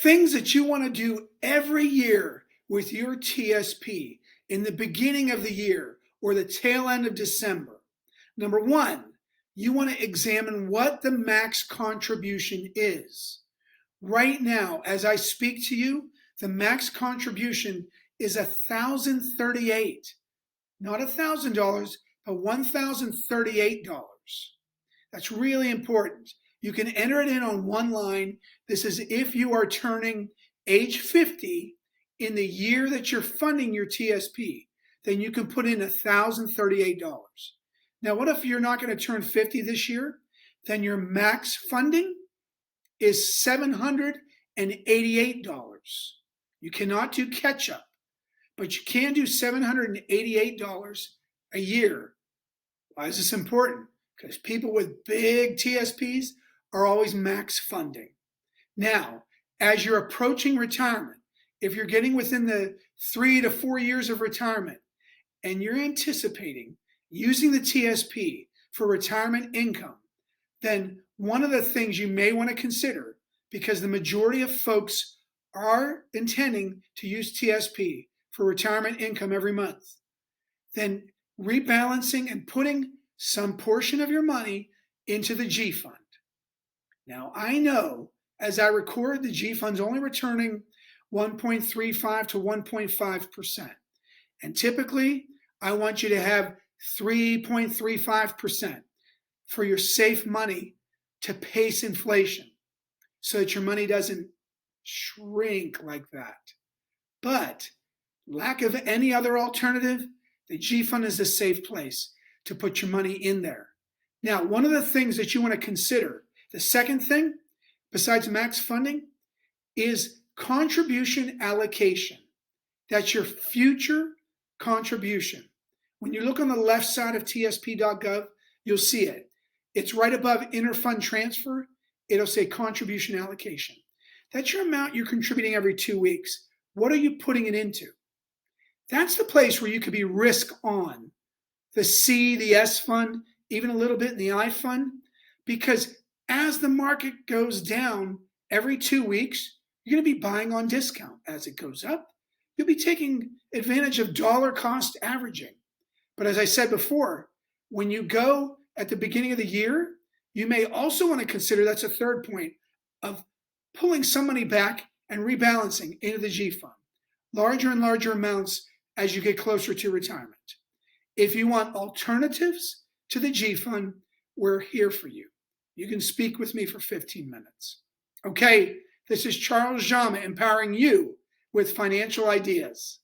Things that you want to do every year with your TSP in the beginning of the year or the tail end of December. Number one, you want to examine what the max contribution is. Right now, as I speak to you, the max contribution is $1,038. Not $1,000, but $1,038. That's really important. You can enter it in on one line. This is if you are turning age 50 in the year that you're funding your TSP, then you can put in $1,038. Now, what if you're not going to turn 50 this year? Then your max funding is $788. You cannot do catch up, but you can do $788 a year. Why is this important? Because people with big TSPs are always max funding. Now, as you're approaching retirement, if you're getting within the 3 to 4 years of retirement and you're anticipating using the TSP for retirement income, then one of the things you may want to consider, because the majority of folks are intending to use TSP for retirement income every month, then rebalancing and putting some portion of your money into the G fund. Now, I know as I record, the G fund's only returning 1.35 to 1.5%. And typically, I want you to have 3.35% for your safe money to pace inflation so that your money doesn't shrink like that. But lack of any other alternative, the G fund is a safe place to put your money in there. Now, one of the things that you want to consider, the second thing, besides max funding, is contribution allocation. That's your future contribution. When you look on the left side of tsp.gov, you'll see it. It's right above interfund transfer. It'll say contribution allocation. That's your amount you're contributing every 2 weeks. What are you putting it into? That's the place where you could be risk on. The C, the S fund, even a little bit in the I fund, because as the market goes down every 2 weeks, you're going to be buying on discount. As it goes up, you'll be taking advantage of dollar cost averaging. But as I said before, when you go at the beginning of the year, you may also want to consider, that's a third point, of pulling some money back and rebalancing into the G fund. Larger and larger amounts as you get closer to retirement. If you want alternatives to the G fund, we're here for you. You can speak with me for 15 minutes. Okay, this is Charles Dzama empowering you with financial ideas.